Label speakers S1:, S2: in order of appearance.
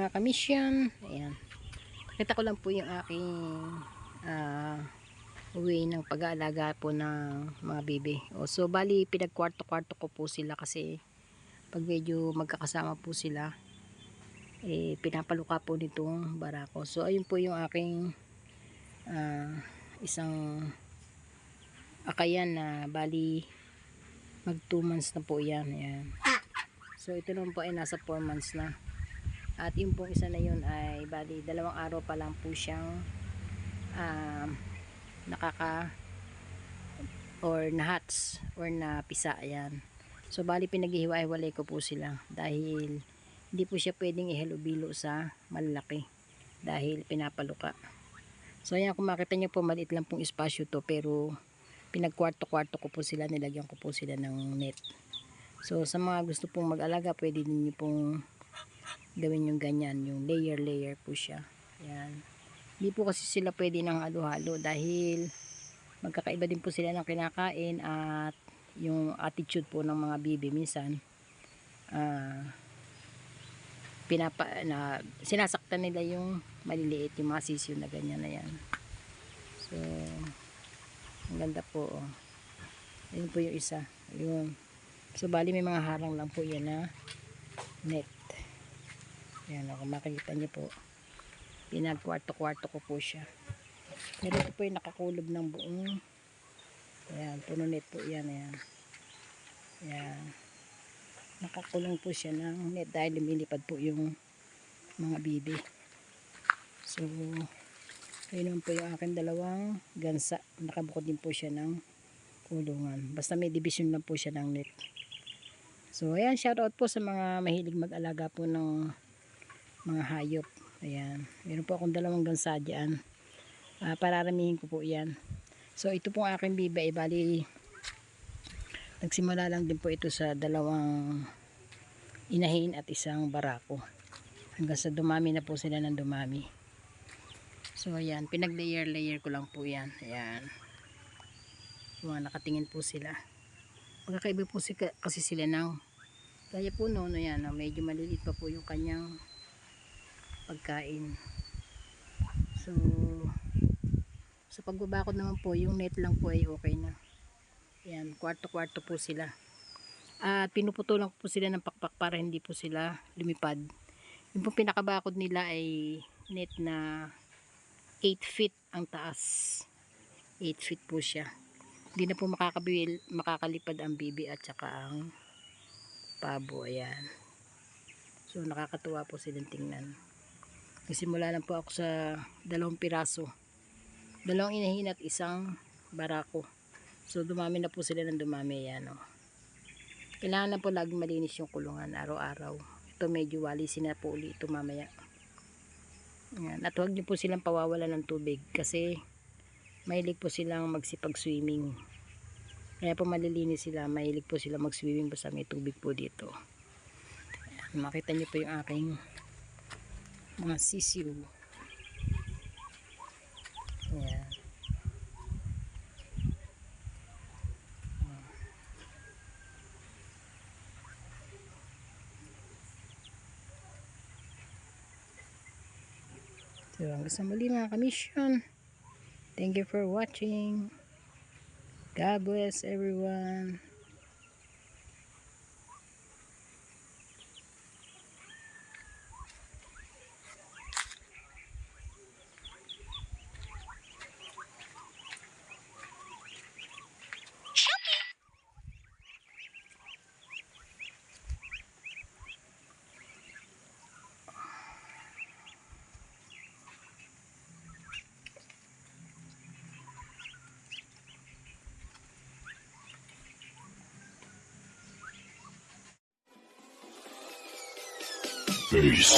S1: mga kamisyon. Ayan. Kita ko lang po yung aking way ng pag-aalaga po ng mga bibi. So bali pinagkwarto-kwarto ko po sila kasi pag medyo magkakasama po sila, pinapaluka po nitong barako. So ayun po yung aking isang akayan na bali mag 2 months na po yan. Ayan. So ito naman po ay nasa 4 months na. At yung pong isa na yun ay bali 2 araw pa lang po siyang na-hatch or napisa. Ayan. So bali pinaghihiwa-hiwalay ko po sila dahil hindi po siya pwedeng ihalubilo sa malalaki dahil pinapaluka. So ayan, kung makita nyo po maliit lang pong espasyo to, pero pinagkwarto-kwarto ko po sila, nilagyan ko po sila ng net. So sa mga gusto pong mag-alaga, pwede din nyo pong gawin yung ganyan, yung layer po siya. Ayan. Hindi po kasi sila pwede ng halo-halo dahil magkakaiba din po sila ng kinakain at yung attitude po ng mga bibi minsan sinasaktan nila yung maliliit, yung mga sisiyo na ganyan na yan. So ang ganda po, oh. Ayun po yung isa. Ayun. So bali may mga harang lang po yan na net. Ayan, kung makikita niyo po, pinagkwarto-kwarto ko po siya. Pero ito po yung nakakulob ng buong, ayan, puno net po yan. Ayan. Ayan. Nakakulong po siya ng net dahil lumilipad po yung mga bibi. So ayun naman po yung aking 2 gansa. Nakabukod din po siya ng kulungan. Basta may division lang po siya ng net. So ayan, shoutout po sa mga mahilig mag-alaga po ng mga hayop. Ayan. Meron po akong 2 gansa dyan. Pararamihin ko po yan. So ito pong aking bibi ay bali nagsimula lang din po ito sa 2 inahin at 1 barako. Hanggang sa dumami na po sila ng dumami. So ayan, pinag-layer ko lang po yan. Ayan. Mga nakatingin po sila. Magkakaiba po kasi sila ng kaya po no, yan, medyo maliliit pa po yung kanyang pagkain. So sa pagbabakod naman po, yung net lang po ay okay na. Ayan, kwarto-kwarto po sila. At pinuputulan ko po sila ng pakpak para hindi po sila lumipad. Yung po pinakabakod nila ay net na 8 feet ang taas. 8 feet po siya. Hindi na po makakalipad ang bibi at saka ang pabo. Ayan. So nakakatuwa po silang tingnan. Nagsimula lang po ako sa 2 piraso. 2 inahin at 1 barako. So dumami na po sila ng dumami. Ayan, oh. Kailangan na po laging malinis yung kulungan araw-araw. Ito medyo walisin na po ulit ito mamaya. Ayan. At huwag niyo po silang pawawalan ng tubig kasi mahilig po silang magsipag-swimming. Kaya po malilinis sila. Mahilig po sila mag-swimming basta may tubig po dito. Ayan. Makita niyo po yung aking mga sisiw. Ayan. So hanggang sa muli mga kamisyon. Thank you for watching. God bless everyone.
S2: Peace.